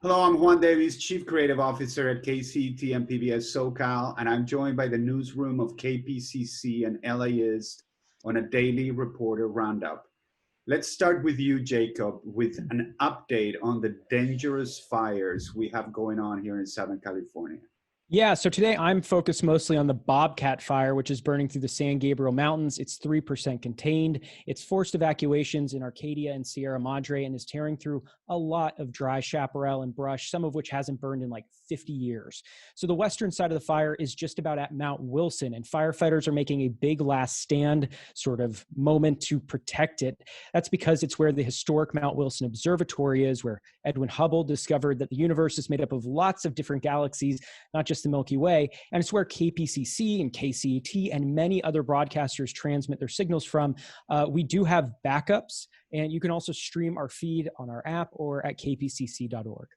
Hello, I'm Juan Davies, Chief Creative Officer at KCET and PBS SoCal, and I'm joined by the newsroom of KPCC and LAist on a daily reporter roundup. Let's start with you, Jacob, with an update on the dangerous fires we have going on here in Southern California. Yeah, so today I'm focused mostly on the Bobcat fire, which is burning through the San Gabriel Mountains. It's 3% contained. It's forced evacuations in Arcadia and Sierra Madre and is tearing through a lot of dry chaparral and brush, some of which hasn't burned in like 50 years. So the western side of the fire is just about at Mount Wilson, and firefighters are making a big last stand sort of moment to protect it. That's because it's where the historic Mount Wilson Observatory is, where Edwin Hubble discovered that the universe is made up of lots of different galaxies, not just the Milky Way, and it's where KPCC and KCET and many other broadcasters transmit their signals from. We do have backups, and you can also stream our feed on our app or at kpcc.org.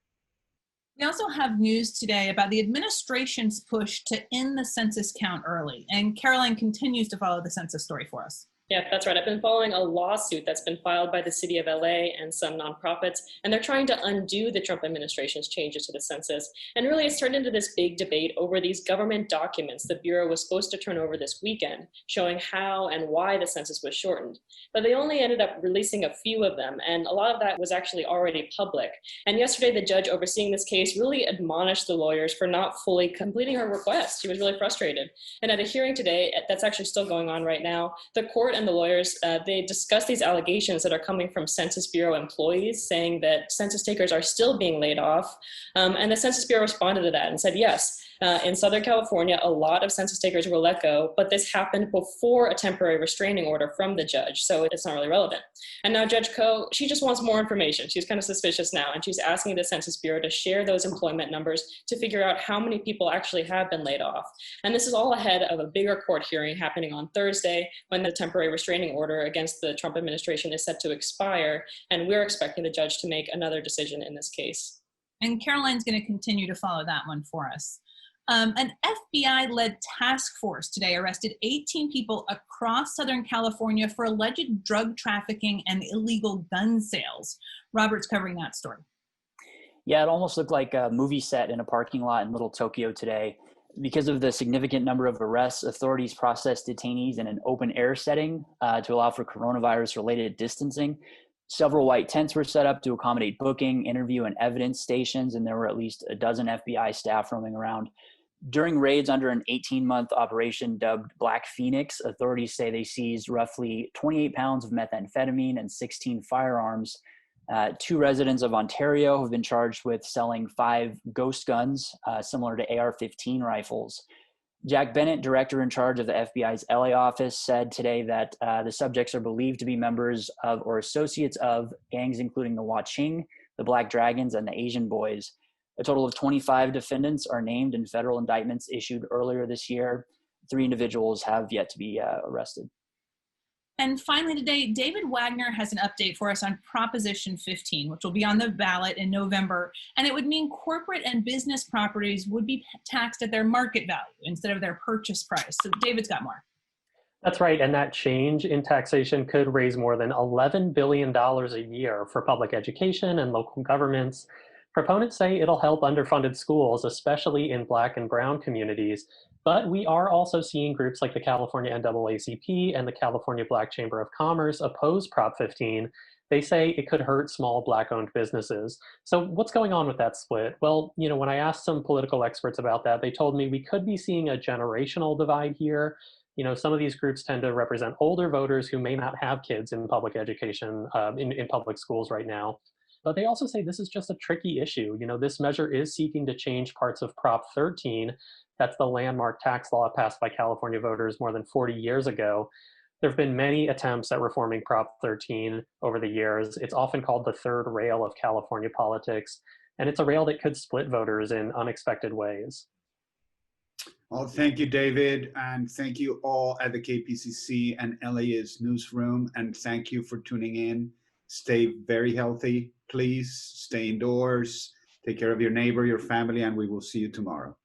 We also have news today about the administration's push to end the census count early, and Caroline continues to follow the census story for us. Yeah, that's right. I've been following a lawsuit that's been filed by the city of LA and some nonprofits, and they're trying to undo the Trump administration's changes to the census. And really, it's turned into this big debate over these government documents the Bureau was supposed to turn over this weekend, showing how and why the census was shortened. But they only ended up releasing a few of them, and a lot of that was actually already public. And yesterday, the judge overseeing this case really admonished the lawyers for not fully completing her request. She was really frustrated. And at a hearing today, that's actually still going on right now, the court and the lawyers, they discussed these allegations that are coming from Census Bureau employees saying that census takers are still being laid off. And the Census Bureau responded to that and said, yes, in Southern California, a lot of census takers were let go, but this happened before a temporary restraining order from the judge, so it's not really relevant. And now Judge Koh, she just wants more information. She's kind of suspicious now, and she's asking the Census Bureau to share those employment numbers to figure out how many people actually have been laid off. And this is all ahead of a bigger court hearing happening on Thursday when the temporary restraining order against the Trump administration is set to expire, and we're expecting the judge to make another decision in this case. And Caroline's going to continue to follow that one for us. An FBI-led task force today arrested 18 people across Southern California for alleged drug trafficking and illegal gun sales. Robert's covering that story. Yeah, it almost looked like a movie set in a parking lot in Little Tokyo today. Because of the significant number of arrests, authorities processed detainees in an open-air setting to allow for coronavirus-related distancing. Several white tents were set up to accommodate booking, interview, and evidence stations, and there were at least a dozen FBI staff roaming around. During raids under an 18-month operation dubbed Black Phoenix, authorities say they seized roughly 28 pounds of methamphetamine and 16 firearms. Two residents of Ontario have been charged with selling 5 ghost guns, similar to AR-15 rifles. Jack Bennett, director in charge of the FBI's LA office, said today that the subjects are believed to be members of or associates of gangs including the Waching, the Black Dragons, and the Asian Boys. A total of 25 defendants are named in federal indictments issued earlier this year. 3 individuals have yet to be arrested. And finally today, David Wagner has an update for us on Proposition 15, which will be on the ballot in November. And it would mean corporate and business properties would be taxed at their market value instead of their purchase price. So David's got more. That's right, and that change in taxation could raise more than $11 billion a year for public education and local governments. Proponents say it'll help underfunded schools, especially in Black and Brown communities. But we are also seeing groups like the California NAACP and the California Black Chamber of Commerce oppose Prop 15. They say it could hurt small Black-owned businesses. So what's going on with that split? Well, when I asked some political experts about that, they told me we could be seeing a generational divide here. Some of these groups tend to represent older voters who may not have kids in public education, in public schools right now. But they also say this is just a tricky issue. This measure is seeking to change parts of Prop 13. That's the landmark tax law passed by California voters more than 40 years ago. There have been many attempts at reforming Prop 13 over the years. It's often called the third rail of California politics, and it's a rail that could split voters in unexpected ways. Well, thank you, David, and thank you all at the KPCC and LAist newsroom, and thank you for tuning in. Stay very healthy, please. Stay indoors. Take care of your neighbor, your family, and we will see you tomorrow.